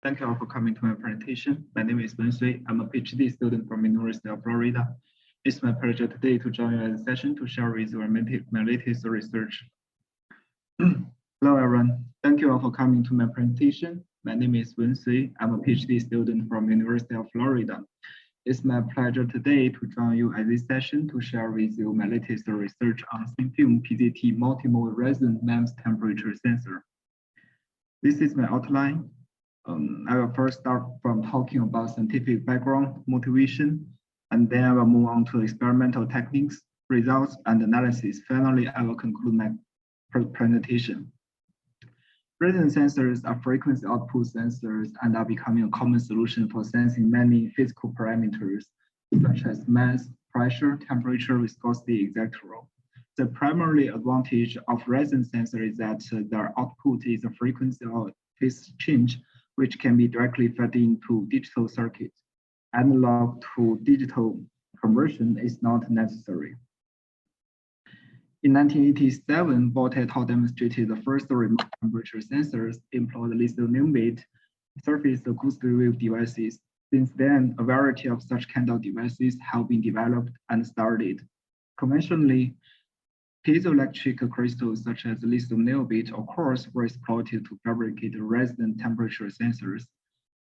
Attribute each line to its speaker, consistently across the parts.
Speaker 1: Thank you all for coming to my presentation. My name is Wang. I'm a PhD student from University of Florida. It's my pleasure today to join you in the session to share with you my latest research. Hello, everyone. Thank you all for coming to my presentation. My name is Wang. I'm a PhD student from University of Florida. It's my pleasure today to join you at this session to share with you my latest research on thin film PZT Multimode Resonant MEMS temperature sensor. This is my outline. I will first start from talking about scientific background, motivation, and then I will move on to experimental techniques, results, and analysis. Finally, I will conclude my presentation. Resonant sensors are frequency output sensors and are becoming a common solution for sensing many physical parameters, such as mass, pressure, temperature, viscosity, etc. The primary advantage of resonant sensor is that their output is a frequency or phase change, which can be directly fed into digital circuits. Analog to digital conversion is not necessary. In 1987, Bolt et al. Demonstrated the first remote temperature sensors employed lithium niobate surface acoustic wave devices. Since then, a variety of such kind of devices have been developed and started. Conventionally, piezoelectric crystals such as lithium niobate or quartz were exploited to fabricate resonant temperature sensors.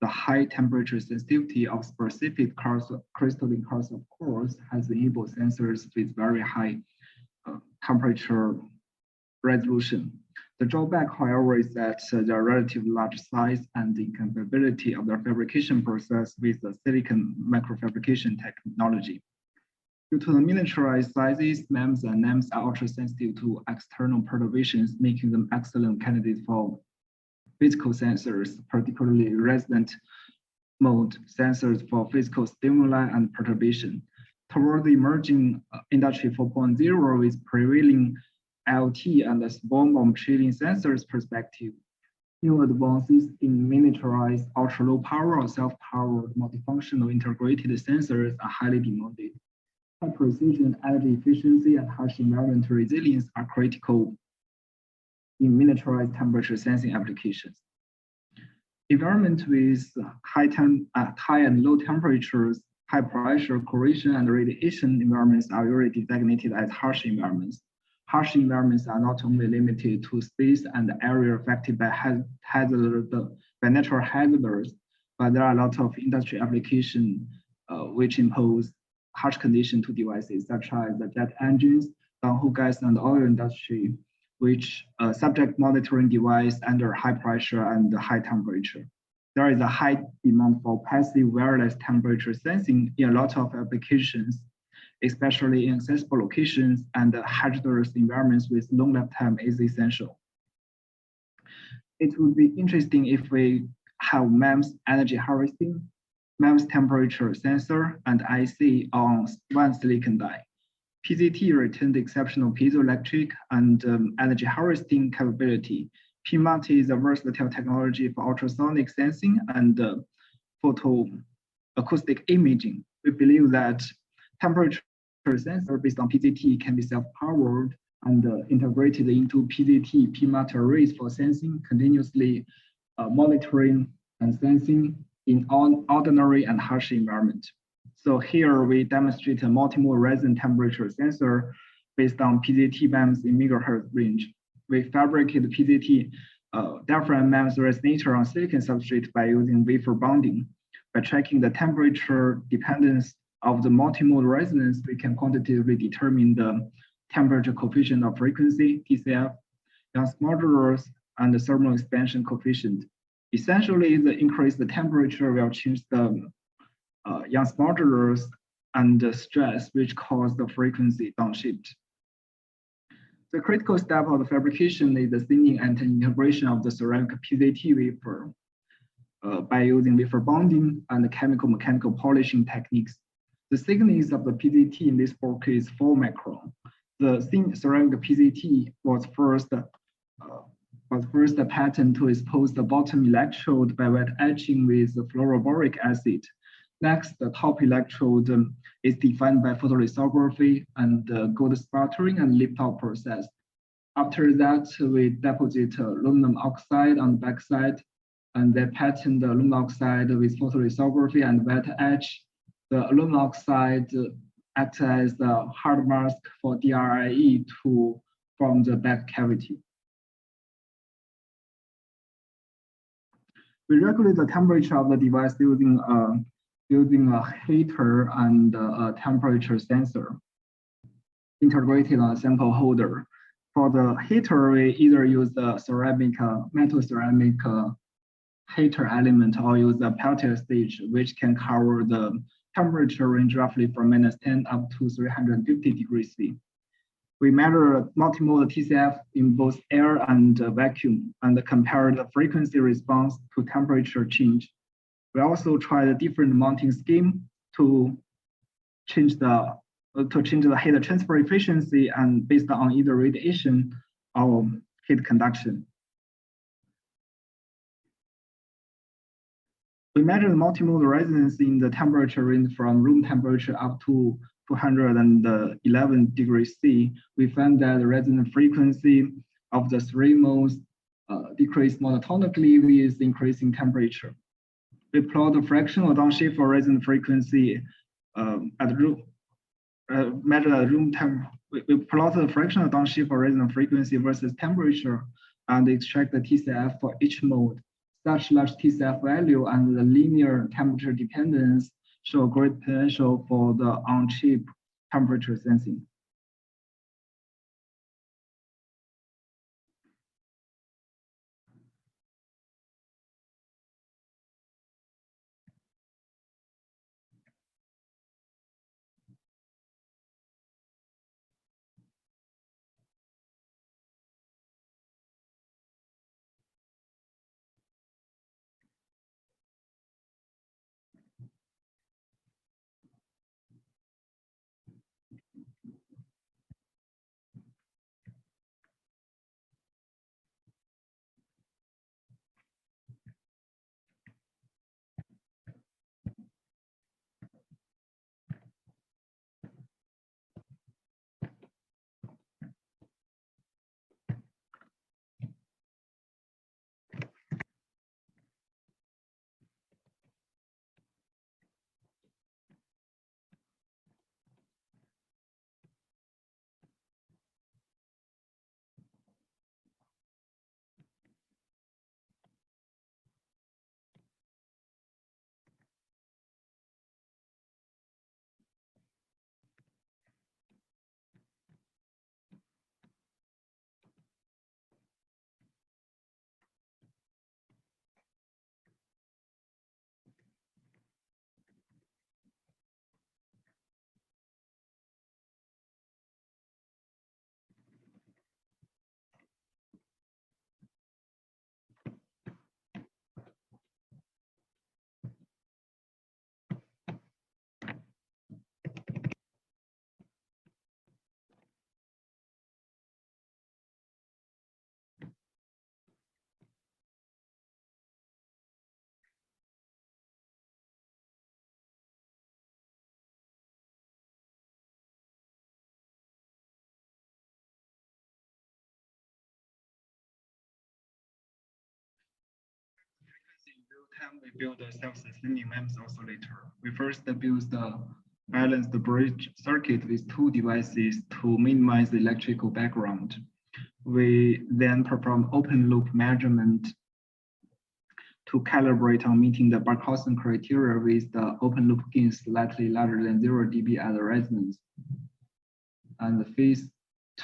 Speaker 1: The high temperature sensitivity of specific crystalline class of quartz has enabled sensors with very high temperature resolution. The drawback, however, is that the relatively large size and the incompatibility of the fabrication process with the silicon microfabrication technology. Due to the miniaturized sizes, MEMS and NEMS are ultra-sensitive to external perturbations, making them excellent candidates for physical sensors, particularly resonant mode sensors for physical stimuli and perturbation. Toward the emerging Industry 4.0 with prevailing IoT and the small bomb chilling sensors perspective, new advances in miniaturized ultra-low power or self-powered multifunctional integrated sensors are highly demanded. High precision, energy efficiency, and harsh environment resilience are critical in miniaturized temperature sensing applications. Environment with high and low temperatures, high pressure, corrosion, and radiation environments are usually designated as harsh environments. Harsh environments are not only limited to space and area affected by natural hazards, but there are a lot of industry applications which impose harsh conditions to devices, such as the jet engines, downhole gas and oil industry, which subject monitoring device under high pressure and high temperature. There is a high demand for passive wireless temperature sensing in a lot of applications, especially in accessible locations and hazardous environments with long lifetime is essential. It would be interesting if we have MEMS energy harvesting, MEMS temperature sensor, and IC on one silicon die. PZT retained exceptional piezoelectric and energy harvesting capability. pMUT is a versatile technology for ultrasonic sensing and photoacoustic imaging. We believe that temperature sensor based on PZT can be self-powered and integrated into PZT pMUT arrays for sensing, continuously monitoring and sensing in ordinary and harsh environment. So here we demonstrate a multimode resonant temperature sensor based on PZT MEMS in megahertz range. We fabricate PZT diaphragm MEMS resonator on silicon substrate by using wafer bonding. By tracking the temperature dependence of the multimode resonance, we can quantitatively determine the temperature coefficient of frequency, TCF, Young's modulus, and the thermal expansion coefficient. Essentially, the increase the temperature will change the Young's modulus and the stress, which cause the frequency downshift. The critical step of the fabrication is the thinning and integration of the ceramic PZT wafer by using wafer bonding and chemical-mechanical polishing techniques. The thickness of the PZT in this work is 4 micron. The thin ceramic PZT was first patented to expose the bottom electrode by wet etching with fluoroboric acid. Next, the top electrode is defined by photolithography and gold sputtering and lift-out process. After that, we deposit aluminum oxide on the backside
Speaker 2: and they pattern the aluminum oxide with photolithography and wet etch. The aluminum oxide acts as the hard mask for DRIE to form the back cavity. We regulate the temperature of the device using a heater and a temperature sensor integrated on a sample holder. For the heater, we either use the metal ceramic heater element or use the Peltier stage, which can cover the temperature range roughly from -10 up to 350 degrees C. We measure multimode TCF in both air and vacuum and compare the frequency response to temperature change. We also try the different mounting scheme to change the heat transfer efficiency and based on either radiation or heat conduction. We measure the multimode resonance in the temperature range from room temperature up to 211 degrees C. We found that the resonant frequency of the three modes decreased monotonically with increasing temperature. We plot the fractional downshift for resonant frequency at room measured at room temp. We plot the fractional downshift for resonant frequency versus temperature and extract the TCF for each mode. Such large TCF value and the linear temperature dependence show great potential for the on-chip temperature sensing. We build a self-sustaining MEMS oscillator. We first build the balanced bridge circuit with two devices to minimize the electrical background. We then perform open loop measurement to calibrate on meeting the Barkhausen criteria with the open loop gain slightly larger than 0 dB at the resonance. And the phase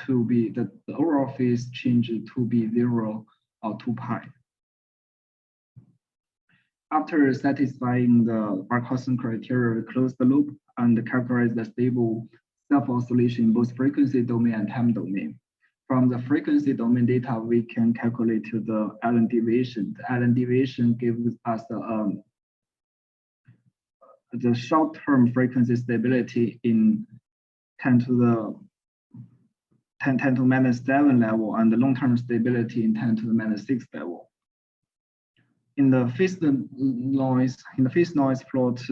Speaker 2: to be, the overall phase change to be 0 or 2 pi. After satisfying the Barkhausen criteria, we close the loop and characterize the stable self-oscillation in both frequency domain and time domain. From the frequency domain data, we can calculate the Allen deviation. The Allen deviation gives us the short-term frequency stability in 10 to the minus 7 level and the long-term stability in 10 to the minus 6 level. In the phase noise plot,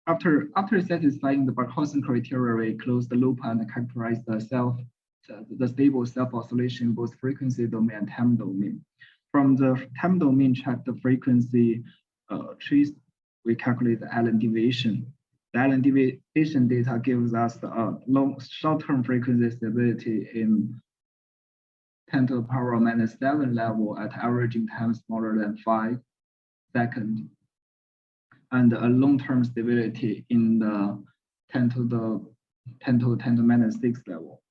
Speaker 2: after satisfying the Barkhausen criteria, we close the loop and characterize the stable self-oscillation in both frequency domain and time domain. From the time domain check the frequency trace, we calculate the island deviation. The island deviation data gives us a short-term frequency stability in 10 to the power minus 7 level at averaging time smaller than 5 seconds, and a long-term stability in the 10 to the minus 6 level.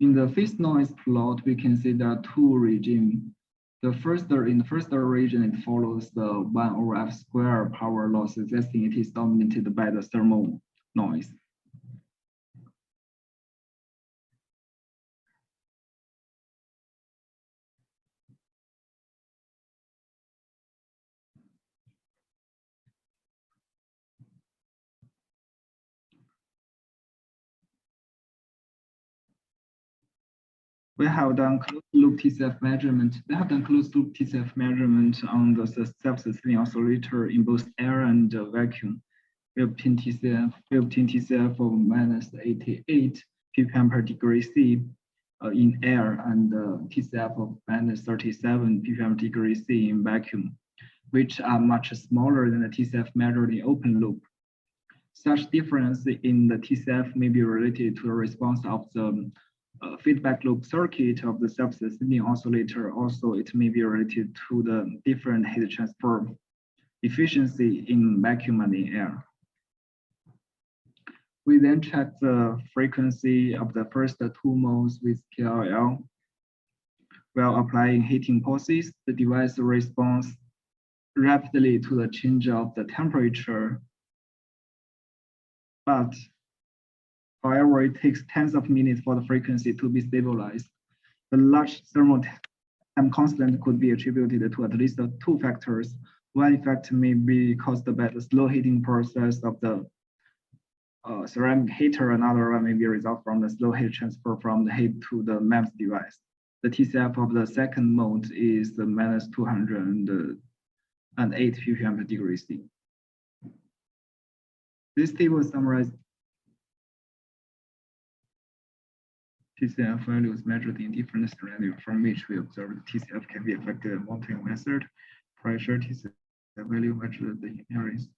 Speaker 2: In the phase noise plot, we can see there are two regimes. In the first region, it follows the 1 over f square power loss, suggesting it is dominated by the thermal noise. We have done closed-loop TCF measurement. We have done closed-loop TCF measurement on the self-sustaining oscillator in both air and vacuum. We obtained TCF of minus 88 ppm per degree C in air and TCF of minus 37 ppm per degree C in vacuum, which are much smaller than the TCF measured in open loop. Such difference in the TCF may be related to the response of the feedback loop circuit of the self-sustaining oscillator. Also, it may be related to the different heat transfer efficiency in vacuum and in air. We then check the frequency of the first two modes with KLL. While applying heating pulses, the device responds rapidly to the change of the temperature. But however, it takes tens of minutes for the frequency to be stabilized. The large thermal time constant could be attributed to at least two factors. One effect may be caused by the slow heating process of the ceramic heater. Another one may be a result from the slow heat transfer from the heat to the MEMS device. The TCF of the second mode is the minus 208 ppm per degree C. This table summarizes TCF values measured in different scenarios from which we observed TCF can be affected by monitoring method, pressure, TCF value measured in areas,